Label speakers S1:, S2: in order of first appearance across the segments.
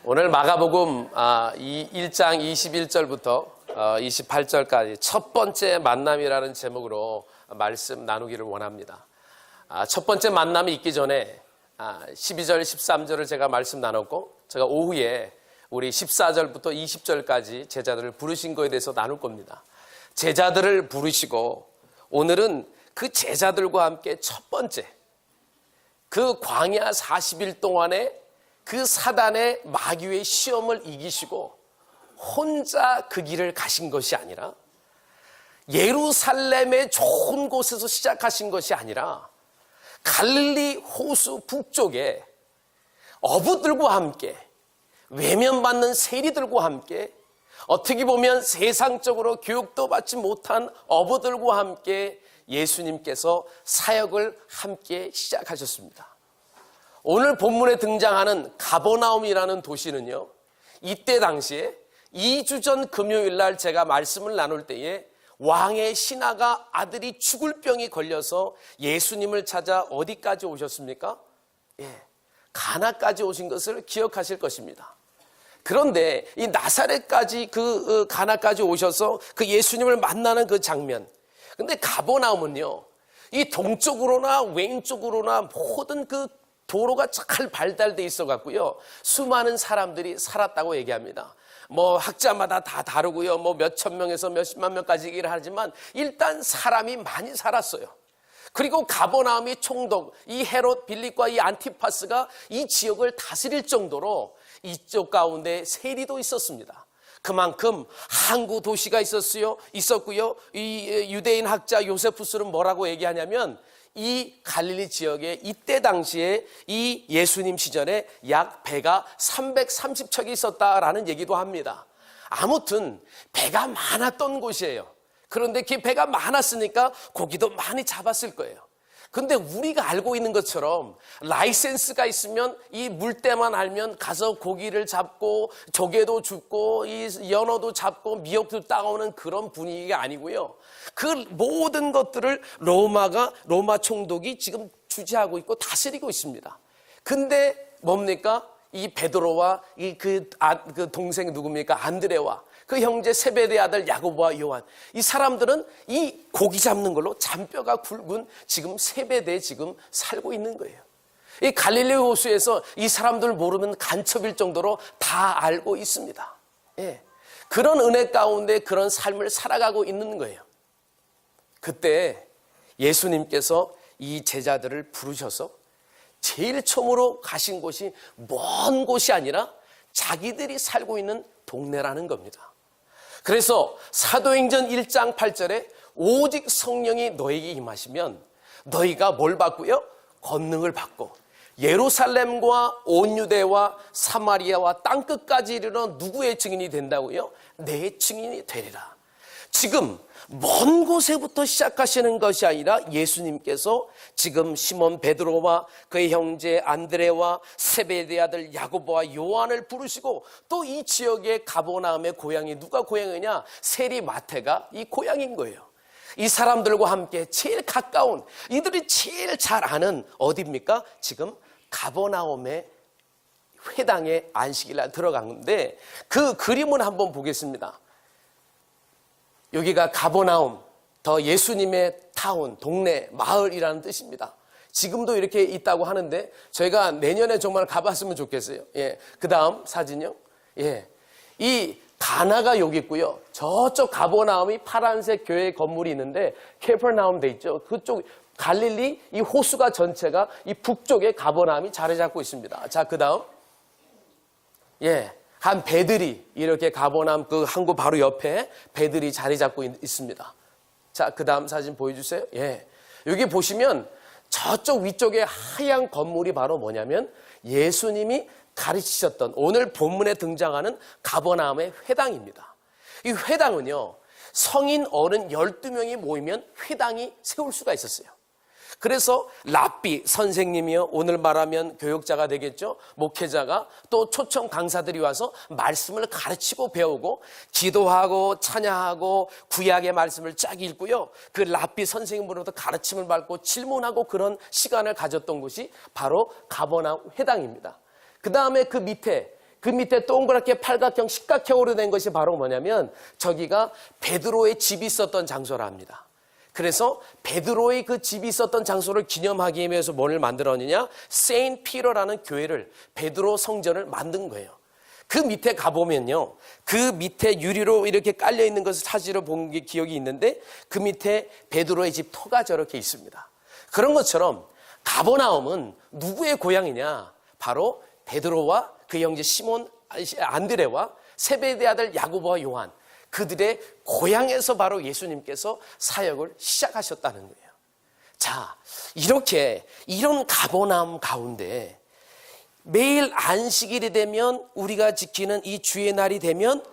S1: 오늘 마가복음 1장 21절부터 28절까지 첫 번째 만남이라는 제목으로 말씀 나누기를 원합니다. 첫 번째 만남이 있기 전에 12절, 13절을 제가 말씀 나눴고, 제가 오후에 우리 14절부터 20절까지 제자들을 부르신 거에 대해서 나눌 겁니다. 제자들을 부르시고 오늘은 그 제자들과 함께 첫 번째 그 광야 40일 동안에 그 사단의 마귀의 시험을 이기시고 혼자 그 길을 가신 것이 아니라, 예루살렘의 좋은 곳에서 시작하신 것이 아니라 갈릴리 호수 북쪽에 어부들과 함께, 외면받는 세리들과 함께, 어떻게 보면 세상적으로 교육도 받지 못한 어부들과 함께 예수님께서 사역을 함께 시작하셨습니다. 오늘 본문에 등장하는 가버나움이라는 도시는요, 이때 당시에 2주 전 금요일 날 제가 말씀을 나눌 때에 왕의 신하가 아들이 죽을 병이 걸려서 예수님을 찾아 어디까지 오셨습니까? 가나까지 오신 것을 기억하실 것입니다. 그런데 이 나사렛까지 그 가나까지 오셔서 그 예수님을 만나는 그 장면, 근데 가버나움은요, 이 동쪽으로나 왼쪽으로나 모든 그 도로가 잘 발달돼 있어 갖고요, 수많은 사람들이 살았다고 얘기합니다. 학자마다 다 다르고요, 몇천 명에서 몇십만 명까지 얘기를 하지만 일단 사람이 많이 살았어요. 그리고 가버나움이 총독 이 헤롯 빌립과 이 안티파스가 이 지역을 다스릴 정도로 이쪽 가운데 세리도 있었습니다. 그만큼 항구 도시가 있었고요. 이 유대인 학자 요세푸스는 뭐라고 얘기하냐면, 이 갈릴리 지역에 이때 당시에 이 예수님 시절에 약 배가 330척이 있었다라는 얘기도 합니다. 아무튼 배가 많았던 곳이에요. 그런데 그 배가 많았으니까 고기도 많이 잡았을 거예요. 근데 우리가 알고 있는 것처럼 라이센스가 있으면 이 물때만 알면 가서 고기를 잡고 조개도 줍고 이 연어도 잡고 미역도 따오는 그런 분위기가 아니고요. 그 모든 것들을 로마 총독이 지금 주재하고 있고 다스리고 있습니다. 근데 뭡니까? 이 베드로와 그 동생 누굽니까? 안드레와 그 형제 세베대 아들 야고보와 요한, 이 사람들은 이 고기 잡는 걸로 잔뼈가 굵은 지금 세베대에 지금 살고 있는 거예요. 이 갈릴리 호수에서 이 사람들 모르면 간첩일 정도로 다 알고 있습니다. 그런 은혜 가운데 그런 삶을 살아가고 있는 거예요. 그때 예수님께서 이 제자들을 부르셔서 제일 처음으로 가신 곳이 먼 곳이 아니라 자기들이 살고 있는 동네라는 겁니다. 그래서 사도행전 1장 8절에 오직 성령이 너에게 임하시면 너희가 뭘 받고요? 권능을 받고 예루살렘과 온 유대와 사마리아와 땅끝까지 이르러 누구의 증인이 된다고요? 내 증인이 되리라. 지금 먼 곳에부터 시작하시는 것이 아니라 예수님께서 지금 시몬 베드로와 그의 형제 안드레와 세베대 아들 야고보와 요한을 부르시고, 또 이 지역의 가버나움의 고향이 누가 고향이냐? 세리 마태가 이 고향인 거예요. 이 사람들과 함께 제일 가까운, 이들이 제일 잘 아는 어디입니까? 지금 가버나움의 회당에 안식일 날 들어갔는데, 그 그림을 한번 보겠습니다. 여기가 가버나움, 더 예수님의 타운, 동네, 마을이라는 뜻입니다. 지금도 이렇게 있다고 하는데 저희가 내년에 정말 가봤으면 좋겠어요. 그 다음 사진요. 이 가나가 여기 있고요. 저쪽 가버나움이 파란색 교회 건물이 있는데 캐퍼나움 돼 있죠. 그쪽 갈릴리 이 호수가 전체가 이 북쪽에 가버나움이 자리 잡고 있습니다. 자, 그 다음. 한 배들이 이렇게 가버나움 그 항구 바로 옆에 배들이 자리 잡고 있습니다. 자, 그 다음 사진 보여주세요. 여기 보시면 저쪽 위쪽에 하얀 건물이 바로 뭐냐면 예수님이 가르치셨던 오늘 본문에 등장하는 가버나움의 회당입니다. 이 회당은요, 성인 어른 12명이 모이면 회당이 세울 수가 있었어요. 그래서 랍비 선생님이요, 오늘 말하면 교육자가 되겠죠, 목회자가, 또 초청 강사들이 와서 말씀을 가르치고 배우고 기도하고 찬양하고 구약의 말씀을 쫙 읽고요, 그 랍비 선생님으로부터 가르침을 받고 질문하고 그런 시간을 가졌던 곳이 바로 가버나움 회당입니다. 그 다음에 그 밑에 그 밑에 동그랗게 팔각형 십각형으로 된 것이 바로 뭐냐면 저기가 베드로의 집이 있었던 장소라 합니다. 그래서 베드로의 그 집이 있었던 장소를 기념하기 위해서 뭐를 만들었느냐? 세인트 피터라는 교회를, 베드로 성전을 만든 거예요. 그 밑에 가보면요, 그 밑에 유리로 이렇게 깔려 있는 것을 사진으로 본 게 기억이 있는데 그 밑에 베드로의 집 터가 저렇게 있습니다. 그런 것처럼 가버나움은 누구의 고향이냐? 바로 베드로와 그 형제 시몬, 안드레와 세베대 아들 야고보와 요한, 그들의 고향에서 바로 예수님께서 사역을 시작하셨다는 거예요. 자, 이렇게 이런 가버나움 가운데 매일 안식일이 되면, 우리가 지키는 이 주의 날이 되면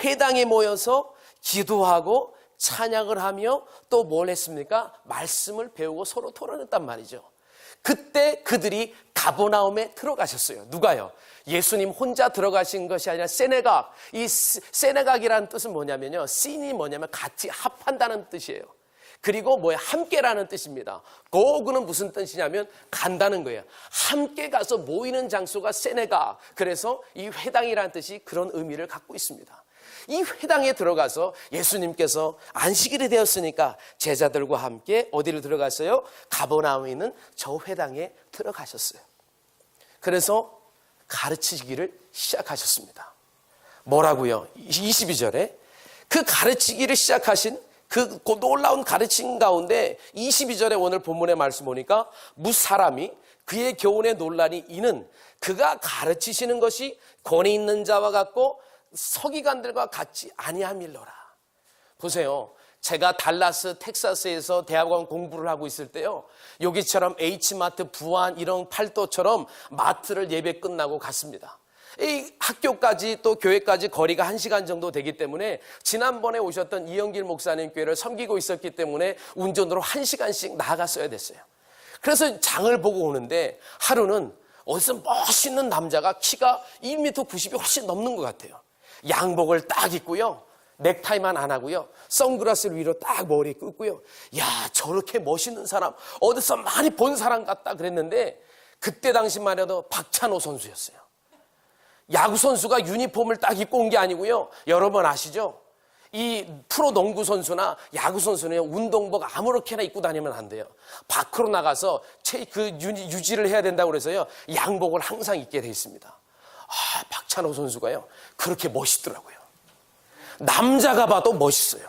S1: 회당에 모여서 기도하고 찬양을 하며 또 뭘 했습니까? 말씀을 배우고 서로 토론했단 말이죠. 그때 그들이 가버나움에 들어가셨어요. 누가요? 예수님 혼자 들어가신 것이 아니라 세네각. 이 세네각이라는 뜻은 뭐냐면요, 씬이 뭐냐면 같이 합한다는 뜻이에요. 그리고 뭐야? 함께라는 뜻입니다. 고그는 무슨 뜻이냐면 간다는 거예요. 함께 가서 모이는 장소가 세네각. 그래서 이 회당이라는 뜻이 그런 의미를 갖고 있습니다. 이 회당에 들어가서 예수님께서 안식일이 되었으니까 제자들과 함께 어디를 들어갔어요? 가버나움에 있는 저 회당에 들어가셨어요. 그래서 가르치기를 시작하셨습니다. 뭐라고요? 22절에 그 가르치기를 시작하신 그 놀라운 가르침 가운데 22절에 오늘 본문의 말씀 보니까 무사람이 그의 교훈에 논란이 이는 그가 가르치시는 것이 권위 있는 자와 같고 서기관들과 같지 아니함일러라. 보세요. 제가 달라스 텍사스에서 대학원 공부를 하고 있을 때요, 여기처럼 H마트, 부안 이런 팔도처럼 마트를 예배 끝나고 갔습니다. 이 학교까지 또 교회까지 거리가 1시간 정도 되기 때문에 지난번에 오셨던 이영길 목사님 교회를 섬기고 있었기 때문에 운전으로 1시간씩 나갔어야 됐어요. 그래서 장을 보고 오는데 하루는 어디서 멋있는 남자가 키가 1m 90이 훨씬 넘는 것 같아요. 양복을 딱 입고요, 넥타이만 안 하고요, 선글라스를 위로 딱 머리에 끄고요. 야, 저렇게 멋있는 사람 어디서 많이 본 사람 같다 그랬는데 그때 당시만 해도 박찬호 선수였어요. 야구 선수가 유니폼을 딱 입고 온 게 아니고요, 여러분 아시죠? 이 프로 농구 선수나 야구 선수는 운동복 아무렇게나 입고 다니면 안 돼요. 밖으로 나가서 유지를 해야 된다고 그래서요, 양복을 항상 입게 돼 있습니다. 박찬호 선수가요, 그렇게 멋있더라고요. 남자가 봐도 멋있어요.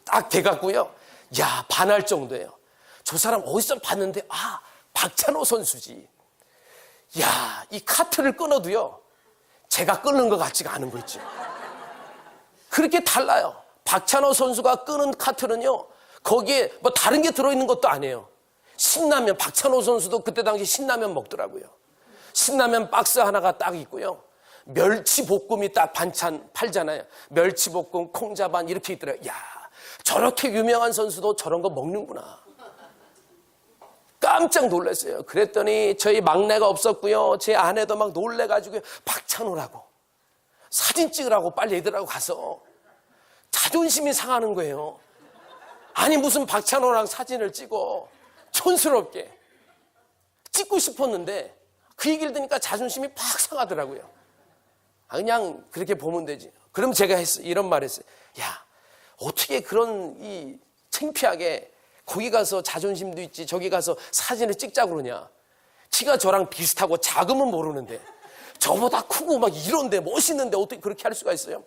S1: 딱 돼갖고요, 야, 반할 정도예요. 저 사람 어디서 봤는데, 박찬호 선수지. 야, 이 카트를 끊어도요, 제가 끊는 것 같지가 않은 거 있죠. 그렇게 달라요. 박찬호 선수가 끄는 카트는요, 거기에 뭐 다른 게 들어있는 것도 아니에요. 신라면, 박찬호 선수도 그때 당시 신라면 먹더라고요. 신라면 박스 하나가 딱 있고요, 멸치볶음이 딱 반찬 팔잖아요. 멸치볶음, 콩자반 이렇게 있더라고요. 야, 저렇게 유명한 선수도 저런 거 먹는구나. 깜짝 놀랐어요. 그랬더니 저희 막내가 없었고요, 제 아내도 막 놀래가지고 박찬호라고 사진 찍으라고 빨리 애들하고 가서 자존심이 상하는 거예요. 아니 무슨 박찬호랑 사진을 찍어, 촌스럽게 찍고 싶었는데 그 얘기를 들으니까 자존심이 팍 상하더라고요. 그냥 그렇게 보면 되지. 그럼 제가 이런 말 했어요. 야, 어떻게 그런 창피하게 거기 가서 자존심도 있지 저기 가서 사진을 찍자고 그러냐. 키가 저랑 비슷하고 작으면 모르는데 저보다 크고 막 이런데 멋있는데 어떻게 그렇게 할 수가 있어요?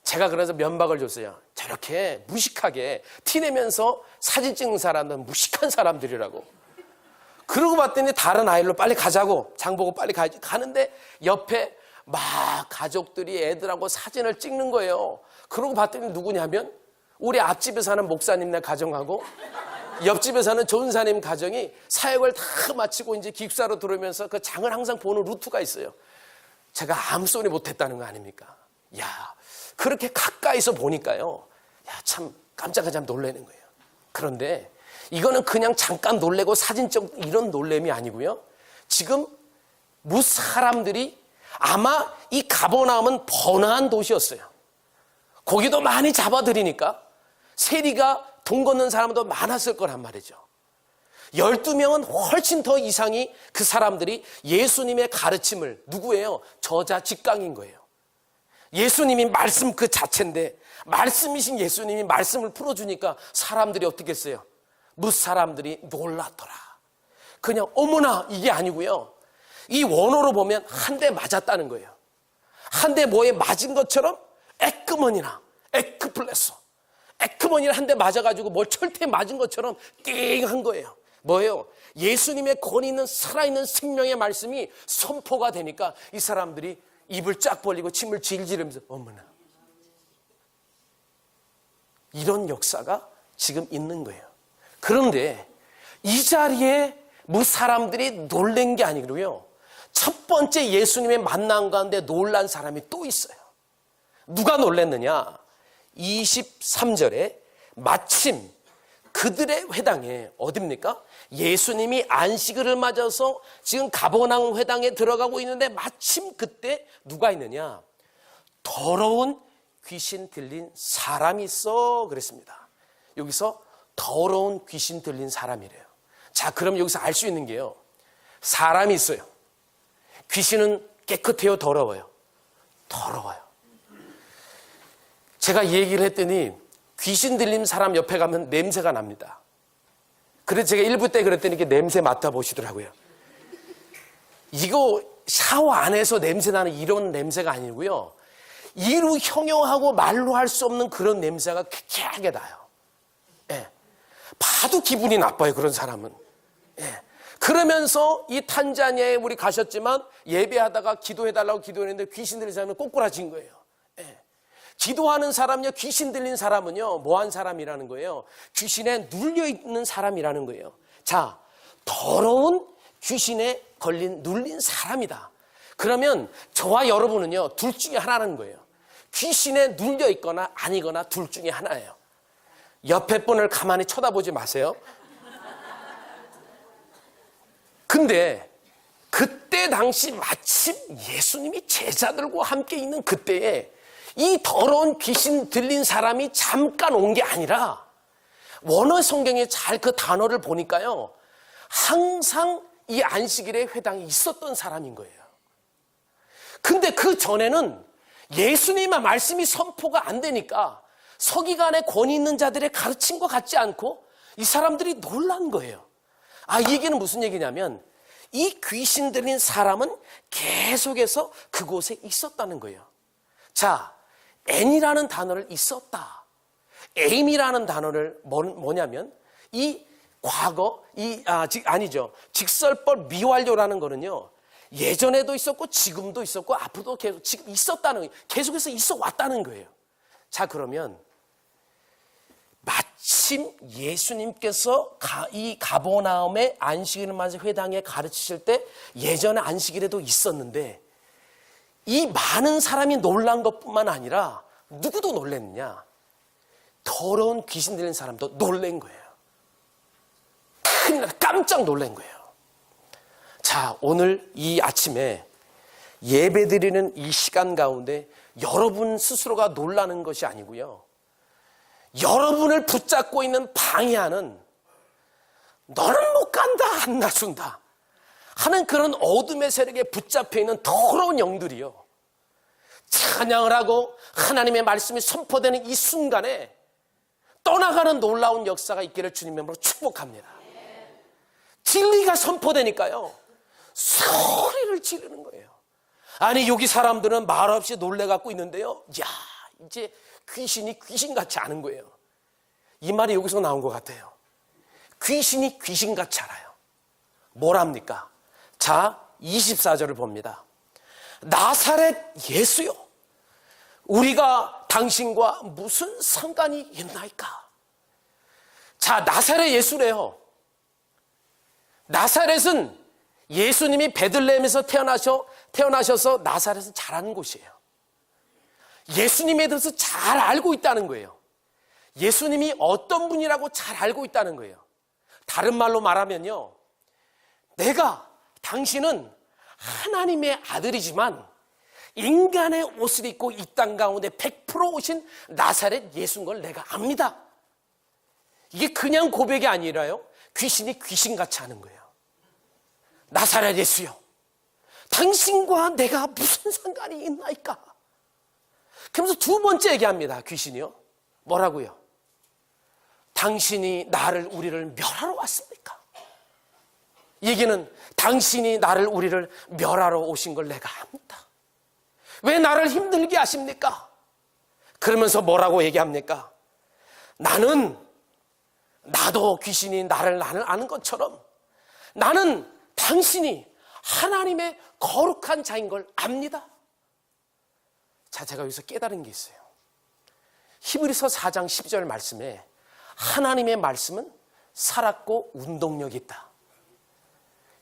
S1: 제가 그래서 면박을 줬어요. 저렇게 무식하게 티내면서 사진 찍는 사람들은 무식한 사람들이라고. 그러고 봤더니 다른 아이로 빨리 가자고, 장보고 빨리 가는데 옆에 막 가족들이 애들하고 사진을 찍는 거예요. 그러고 봤더니 누구냐면 우리 앞집에 사는 목사님네 가정하고 옆집에 사는 전사님 가정이 사역을 다 마치고 이제 기숙사로 들어오면서 그 장을 항상 보는 루트가 있어요. 제가 아무 소리 못했다는 거 아닙니까? 야, 그렇게 가까이서 보니까요, 야, 참 깜짝깜짝 놀라는 거예요. 그런데 이거는 그냥 잠깐 놀래고 사진적 이런 놀램이 아니고요, 지금 사람들이 아마 이 가버나움은 번화한 도시였어요. 고기도 많이 잡아들이니까 세리가 돈 걷는 사람도 많았을 거란 말이죠. 12명은 훨씬 더 이상이 그 사람들이 예수님의 가르침을, 누구예요? 저자 직강인 거예요. 예수님이 말씀 그 자체인데 말씀이신 예수님이 말씀을 풀어주니까 사람들이 어떻게 했어요? 무사람들이 놀랐더라. 그냥 어머나 이게 아니고요. 이 원어로 보면 한 대 맞았다는 거예요. 한 대 뭐에 맞은 것처럼 에크머니나 에크플레소, 에크머니나 한 대 맞아가지고 뭘 철퇴 맞은 것처럼 띵한 거예요. 뭐예요? 예수님의 권위 있는 살아있는 생명의 말씀이 선포가 되니까 이 사람들이 입을 쫙 벌리고 침을 질질 흘리면서 어머나, 이런 역사가 지금 있는 거예요. 그런데 이 자리에 사람들이 놀란 게 아니고요, 첫 번째 예수님의 만남 가운데 놀란 사람이 또 있어요. 누가 놀랐느냐? 23절에 마침 그들의 회당에, 어딥니까? 예수님이 안식일을 맞아서 지금 가버나움 회당에 들어가고 있는데 마침 그때 누가 있느냐? 더러운 귀신 들린 사람이 있어 그랬습니다. 여기서 더러운 귀신 들린 사람이래요. 자, 그럼 여기서 알 수 있는 게요, 사람이 있어요. 귀신은 깨끗해요, 더러워요? 더러워요. 제가 이 얘기를 했더니 귀신 들린 사람 옆에 가면 냄새가 납니다. 그래서 제가 1부 때 그랬더니 이렇게 냄새 맡아보시더라고요. 이거 샤워 안에서 냄새 나는 이런 냄새가 아니고요, 이루 형용하고 말로 할 수 없는 그런 냄새가 쾌쾌하게 나요. 예. 봐도 기분이 나빠요, 그런 사람은. 예. 그러면서 이 탄자니아에 우리 가셨지만 예배하다가 기도해달라고 기도했는데 귀신 들린 사람은 꼬꾸라진 거예요. 예. 기도하는 사람요, 귀신 들린 사람은요, 뭐한 사람이라는 거예요? 귀신에 눌려있는 사람이라는 거예요. 자, 더러운 귀신에 눌린 사람이다. 그러면 저와 여러분은요, 둘 중에 하나라는 거예요. 귀신에 눌려있거나 아니거나 둘 중에 하나예요. 옆에 분을 가만히 쳐다보지 마세요. 근데 그때 당시 마침 예수님이 제자들과 함께 있는 그때에 이 더러운 귀신 들린 사람이 잠깐 온 게 아니라, 원어 성경에 잘 그 단어를 보니까요, 항상 이 안식일에 회당에 있었던 사람인 거예요. 근데 그 전에는 예수님의 말씀이 선포가 안 되니까 서기관의 권위 있는 자들의 가르친 것 같지 않고 이 사람들이 놀란 거예요. 아, 이 얘기는 무슨 얘기냐면 이 귀신 들린 사람은 계속해서 그곳에 있었다는 거예요. 자, N이라는 단어를 있었다. A임이라는 단어를 뭐냐면 이 과거, 직설법 미완료라는 거는요, 예전에도 있었고 지금도 있었고 앞으로도 계속 지금 있었다는 거예요. 계속해서 있어 왔다는 거예요. 자, 그러면 마침 예수님께서 이 가버나움의 안식일을 맞은 회당에 가르치실 때 예전에 안식일에도 있었는데 이 많은 사람이 놀란 것뿐만 아니라 누구도 놀랐느냐? 더러운 귀신 들린 사람도 놀란 거예요. 큰일 나, 깜짝 놀란 거예요. 자, 오늘 이 아침에 예배 드리는 이 시간 가운데 여러분 스스로가 놀라는 것이 아니고요, 여러분을 붙잡고 있는 방해하는, 너는 못 간다, 안 나준다 하는 그런 어둠의 세력에 붙잡혀 있는 더러운 영들이요, 찬양을 하고 하나님의 말씀이 선포되는 이 순간에 떠나가는 놀라운 역사가 있기를 주님의 이름으로 축복합니다. 진리가 선포되니까요, 소리를 지르는 거예요. 아니, 여기 사람들은 말없이 놀래갖고 있는데요, 야, 이제 귀신이 귀신같이 아는 거예요. 이 말이 여기서 나온 것 같아요. 귀신이 귀신같이 알아요. 뭐랍니까? 자, 24절을 봅니다. 나사렛 예수요, 우리가 당신과 무슨 상관이 있나이까? 자, 나사렛 예수래요. 나사렛은 예수님이 베들레헴에서 태어나셔서 나사렛은 잘 아는 곳이에요. 예수님에 대해서 잘 알고 있다는 거예요. 예수님이 어떤 분이라고 잘 알고 있다는 거예요. 다른 말로 말하면요, 당신은 하나님의 아들이지만 인간의 옷을 입고 이 땅 가운데 100% 오신 나사렛 예수인 걸 내가 압니다. 이게 그냥 고백이 아니라요, 귀신이 귀신같이 하는 거예요. 나사렛 예수여, 당신과 내가 무슨 상관이 있나이까? 그러면서 두 번째 얘기합니다. 귀신이요. 뭐라고요? 당신이 우리를 멸하러 왔습니까? 얘기는 당신이 우리를 멸하러 오신 걸 내가 압니다. 왜 나를 힘들게 하십니까? 그러면서 뭐라고 얘기합니까? 나도 귀신이 나를 아는 것처럼 나는 당신이 하나님의 거룩한 자인 걸 압니다. 자, 제가 여기서 깨달은 게 있어요. 히브리서 4장 12절 말씀에 하나님의 말씀은 살았고 운동력이 있다.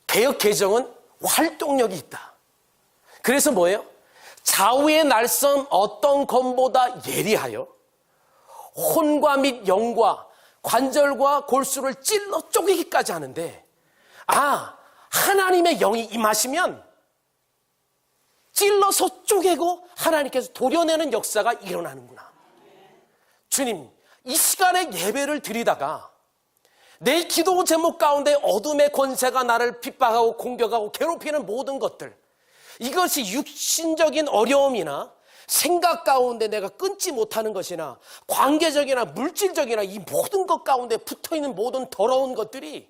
S1: 개역 개정은 활동력이 있다. 그래서 뭐예요? 좌우의 날선 어떤 검보다 예리하여 혼과 및 영과 관절과 골수를 찔러 쪼개기까지 하는데, 하나님의 영이 임하시면 찔러서 쪼개고 하나님께서 도려내는 역사가 일어나는구나. 주님, 이 시간에 예배를 드리다가 내 기도 제목 가운데 어둠의 권세가 나를 핍박하고 공격하고 괴롭히는 모든 것들, 이것이 육신적인 어려움이나 생각 가운데 내가 끊지 못하는 것이나 관계적이나 물질적이나 이 모든 것 가운데 붙어있는 모든 더러운 것들이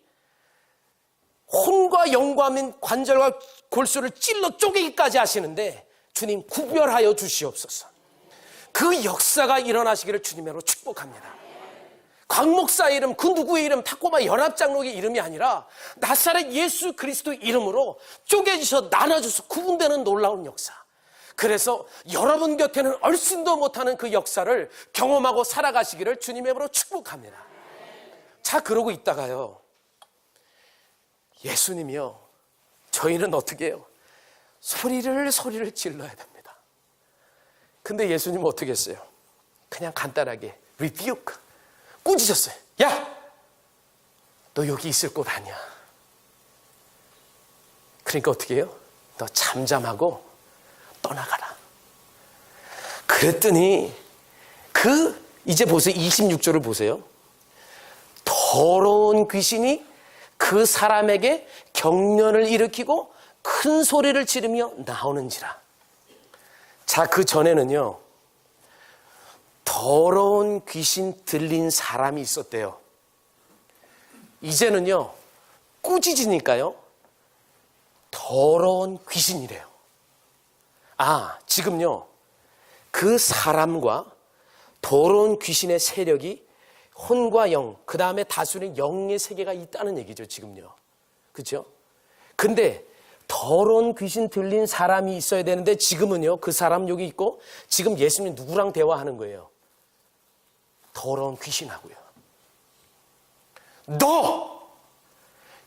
S1: 혼과 영과 민 관절과 골수를 찔러 쪼개기까지 하시는데, 주님 구별하여 주시옵소서. 그 역사가 일어나시기를 주님으로 축복합니다. 곽 목사의 이름, 그 누구의 이름, 탁고마 연합장로의 이름이 아니라 나사렛 예수 그리스도의 이름으로 쪼개지셔 나눠져서 구분되는 놀라운 역사. 그래서 여러분 곁에는 얼씬도 못하는 그 역사를 경험하고 살아가시기를 주님의 이름으로 축복합니다. 자, 그러고 있다가요, 예수님이요, 저희는 어떻게 해요? 소리를 질러야 됩니다. 근데 예수님은 어떻게 했어요? 그냥 간단하게 rebuke, 꾸짖었어요. 야, 너 여기 있을 곳 아니야. 그러니까 어떻게 해요? 너 잠잠하고 떠나가라. 그랬더니 이제 보세요. 26절을 보세요. 더러운 귀신이 그 사람에게 경련을 일으키고 큰 소리를 지르며 나오는지라. 자, 그 전에는요, 더러운 귀신 들린 사람이 있었대요. 이제는요, 꾸짖으니까요, 더러운 귀신이래요. 지금요, 그 사람과 더러운 귀신의 세력이 혼과 영, 그 다음에 다수는 영의 세계가 있다는 얘기죠, 지금요. 그죠? 근데 더러운 귀신 들린 사람이 있어야 되는데, 지금은요, 그 사람 여기 있고, 지금 예수님이 누구랑 대화하는 거예요? 더러운 귀신하고요. 너!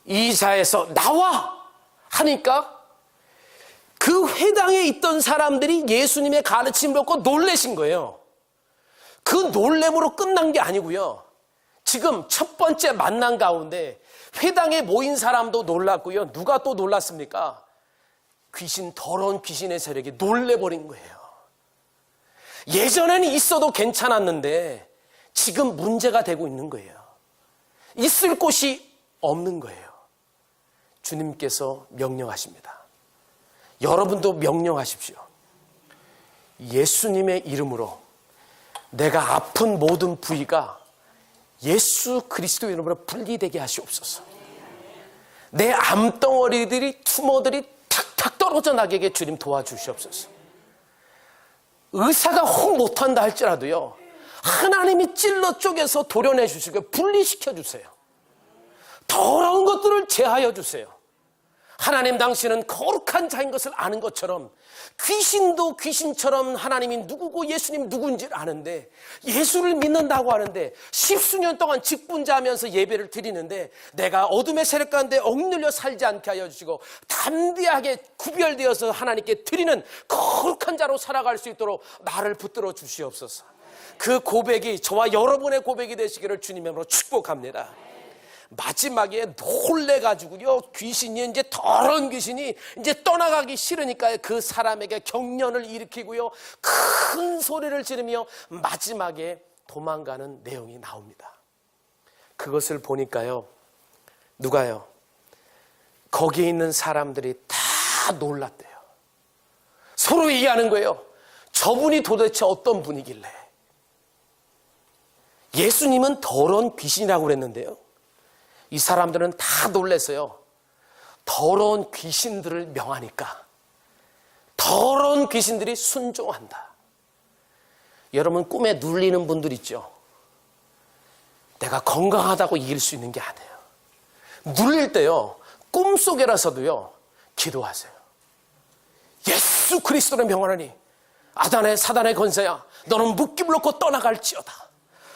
S1: 이 자에서 나와! 하니까 그 회당에 있던 사람들이 예수님의 가르침을 듣고 놀라신 거예요. 그 놀램으로 끝난 게 아니고요. 지금 첫 번째 만남 가운데 회당에 모인 사람도 놀랐고요. 누가 또 놀랐습니까? 더러운 귀신의 세력이 놀래버린 거예요. 예전에는 있어도 괜찮았는데 지금 문제가 되고 있는 거예요. 있을 곳이 없는 거예요. 주님께서 명령하십니다. 여러분도 명령하십시오. 예수님의 이름으로 내가 아픈 모든 부위가 예수 그리스도 이름으로 분리되게 하시옵소서. 내 암덩어리들이, 투모들이 탁탁 떨어져 나게 주님 도와주시옵소서. 의사가 혹 못한다 할지라도요, 하나님이 찔러 쪼개서 도려내 주시고 분리시켜 주세요. 더러운 것들을 제하여 주세요. 하나님, 당신은 거룩한 자인 것을 아는 것처럼 귀신도 귀신처럼 하나님이 누구고 예수님 누군지를 아는데, 예수를 믿는다고 하는데 10수년 동안 직분자하면서 예배를 드리는데 내가 어둠의 세력 가운데 억눌려 살지 않게 하여 주시고 담대하게 구별되어서 하나님께 드리는 거룩한 자로 살아갈 수 있도록 나를 붙들어 주시옵소서. 그 고백이 저와 여러분의 고백이 되시기를 주님의 이름으로 축복합니다. 마지막에 놀래가지고요, 귀신이 이제 더러운 귀신이 이제 떠나가기 싫으니까 그 사람에게 경련을 일으키고요, 큰 소리를 지르며 마지막에 도망가는 내용이 나옵니다. 그것을 보니까요, 누가요? 거기에 있는 사람들이 다 놀랐대요. 서로 얘기하는 거예요. 저분이 도대체 어떤 분이길래. 예수님은 더러운 귀신이라고 그랬는데요, 이 사람들은 다 놀랐어요. 더러운 귀신들을 명하니까 더러운 귀신들이 순종한다. 여러분, 꿈에 눌리는 분들 있죠? 내가 건강하다고 이길 수 있는 게 아니에요. 눌릴 때요, 꿈속에라서도요, 기도하세요. 예수 그리스도를 명하노니 아단의 사단의 권세야, 너는 묶임을 놓고 떠나갈지어다.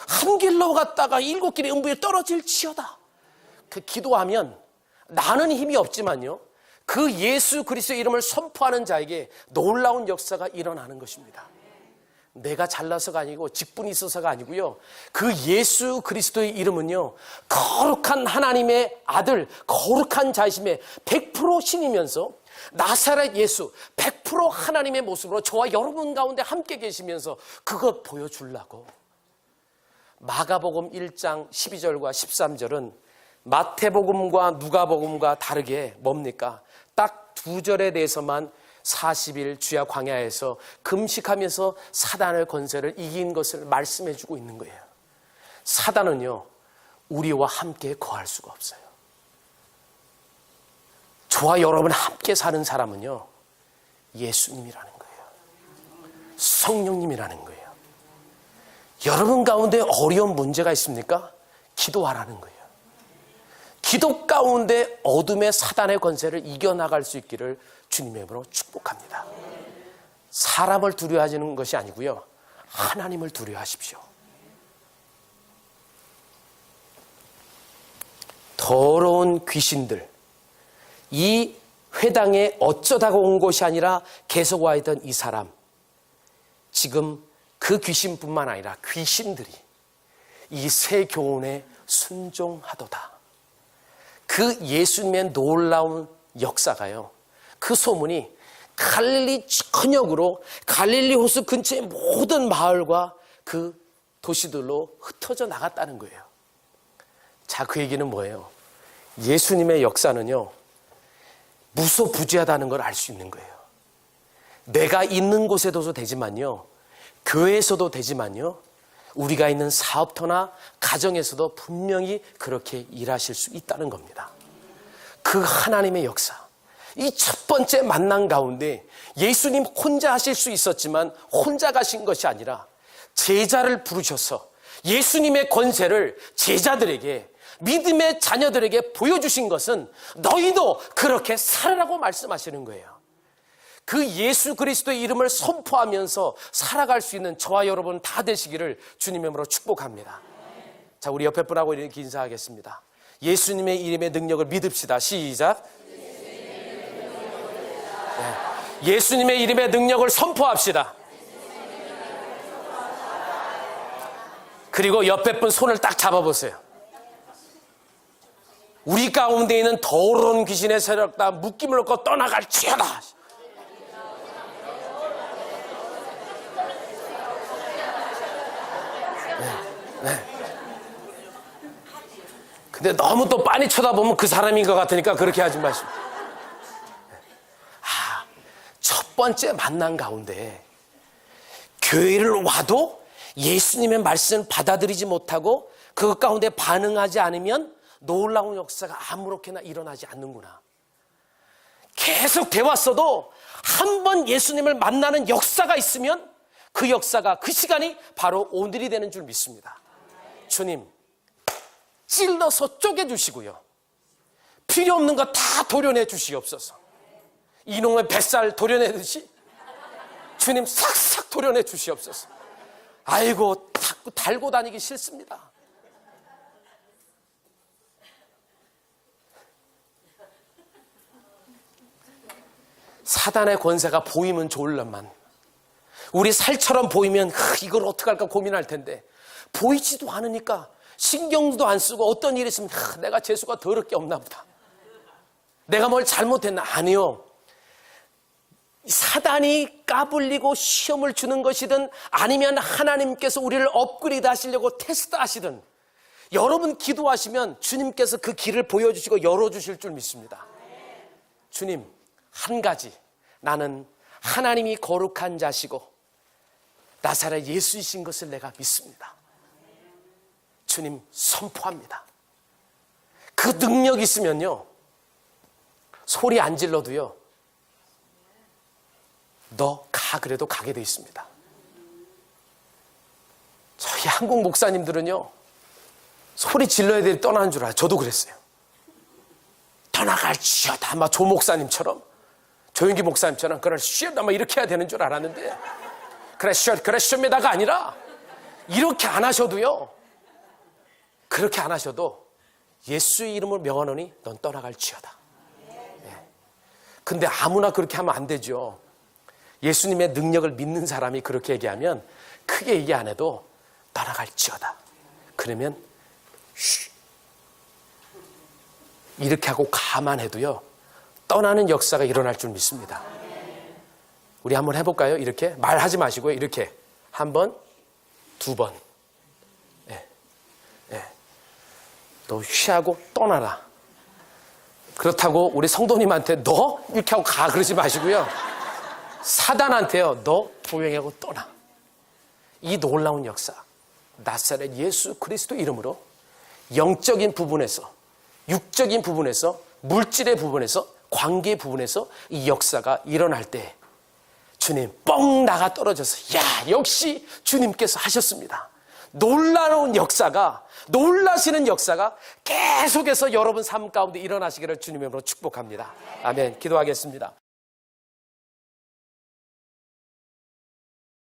S1: 한 길로 갔다가 일곱 길의 음부에 떨어질지어다. 그 기도하면 나는 힘이 없지만요, 그 예수 그리스도의 이름을 선포하는 자에게 놀라운 역사가 일어나는 것입니다. 내가 잘나서가 아니고 직분이 있어서가 아니고요, 그 예수 그리스도의 이름은요, 거룩한 하나님의 아들, 거룩한 자이심에 100% 신이면서 나사렛 예수 100% 하나님의 모습으로 저와 여러분 가운데 함께 계시면서 그것 보여주려고. 마가복음 1장 12절과 13절은 마태복음과 누가복음과 다르게 뭡니까? 딱 두 절에 대해서만 40일 주야 광야에서 금식하면서 사단의 권세를 이긴 것을 말씀해 주고 있는 거예요. 사단은요, 우리와 함께 거할 수가 없어요. 저와 여러분 함께 사는 사람은요, 예수님이라는 거예요. 성령님이라는 거예요. 여러분 가운데 어려운 문제가 있습니까? 기도하라는 거예요. 기도 가운데 어둠의 사단의 권세를 이겨나갈 수 있기를 주님의 이름으로 축복합니다. 사람을 두려워하시는 것이 아니고요, 하나님을 두려워하십시오. 더러운 귀신들, 이 회당에 어쩌다가 온 것이 아니라 계속 와 있던 이 사람, 지금 그 귀신뿐만 아니라 귀신들이 이 새 교훈에 순종하도다. 그 예수님의 놀라운 역사가요, 그 소문이 갈릴리 전역으로 갈릴리 호수 근처의 모든 마을과 그 도시들로 흩어져 나갔다는 거예요. 자, 그 얘기는 뭐예요? 예수님의 역사는요, 무소부지하다는 걸 알 수 있는 거예요. 내가 있는 곳에도 되지만요, 교회에서도 되지만요, 우리가 있는 사업터나 가정에서도 분명히 그렇게 일하실 수 있다는 겁니다. 그 하나님의 역사, 이 첫 번째 만남 가운데 예수님 혼자 하실 수 있었지만 혼자 가신 것이 아니라 제자를 부르셔서 예수님의 권세를 제자들에게, 믿음의 자녀들에게 보여주신 것은 너희도 그렇게 살아라고 말씀하시는 거예요. 그 예수 그리스도의 이름을 선포하면서 살아갈 수 있는 저와 여러분 다 되시기를 주님의 이름으로 축복합니다. 자, 우리 옆에 분하고 이렇게 인사하겠습니다. 예수님의 이름의 능력을 믿읍시다. 시작. 네. 예수님의 이름의 능력을 선포합시다. 그리고 옆에 분 손을 딱 잡아보세요. 우리 가운데 있는 더러운 귀신의 세력 다 묶임을 놓고 떠나갈지어다. 네. 근데 너무 또 빤히 쳐다보면 그 사람인 것 같으니까 그렇게 하지 마시고. 첫 번째 만남 가운데 교회를 와도 예수님의 말씀을 받아들이지 못하고 그것 가운데 반응하지 않으면 놀라운 역사가 아무렇게나 일어나지 않는구나. 계속 되왔어도 한 번 예수님을 만나는 역사가 있으면 그 역사가, 그 시간이 바로 오늘이 되는 줄 믿습니다. 주님, 찔러서 쪼개주시고요, 필요 없는 거 다 도려내 주시옵소서. 이놈의 뱃살 도려내듯이 주님 싹싹 도려내 주시옵소서. 아이고, 자꾸 달고 다니기 싫습니다. 사단의 권세가 보이면 좋을런만, 우리 살처럼 보이면 이걸 어떡할까 고민할 텐데 보이지도 않으니까 신경도 안 쓰고 어떤 일이 있으면 내가 재수가 더럽게 없나 보다, 내가 뭘 잘못했나. 아니요, 사단이 까불리고 시험을 주는 것이든 아니면 하나님께서 우리를 업그레이드 하시려고 테스트 하시든 여러분 기도하시면 주님께서 그 길을 보여주시고 열어주실 줄 믿습니다. 주님, 한 가지, 나는 하나님이 거룩한 자시고 나사렛 예수이신 것을 내가 믿습니다. 주님, 선포합니다. 그 능력 있으면요, 소리 안 질러도요, 너 가 그래도 가게 돼 있습니다. 저희 한국 목사님들은요, 소리 질러야 돼 떠나는 줄 알아요. 저도 그랬어요. 떠나갈지어다, 막 조 목사님처럼, 조영기 목사님처럼 그럴 쉬어다 막 이렇게 해야 되는 줄 알았는데, 그래 쉬옵니다가 아니라 이렇게 안 하셔도요, 그렇게 안 하셔도 예수의 이름을 명하노니 넌 떠나갈지어다. 네. 근데 아무나 그렇게 하면 안 되죠. 예수님의 능력을 믿는 사람이 그렇게 얘기하면 크게 얘기 안 해도 떠나갈지어다. 그러면 쉬. 이렇게 하고 가만해도요, 떠나는 역사가 일어날 줄 믿습니다. 우리 한번 해볼까요? 이렇게 말하지 마시고요, 이렇게 한 번, 두 번. 예, 예. 너 쉬하고 떠나라. 그렇다고 우리 성도님한테 너 이렇게 하고 가 그러지 마시고요, 사단한테요, 너 불행하고 떠나. 이 놀라운 역사, 나사렛 예수 그리스도 이름으로 영적인 부분에서, 육적인 부분에서, 물질의 부분에서, 관계 부분에서 이 역사가 일어날 때 주님 뻥 나가 떨어져서, 야, 역시 주님께서 하셨습니다. 놀라운 역사가, 놀라시는 역사가 계속해서 여러분 삶 가운데 일어나시기를 주님의 이름으로 축복합니다. 아멘. 기도하겠습니다.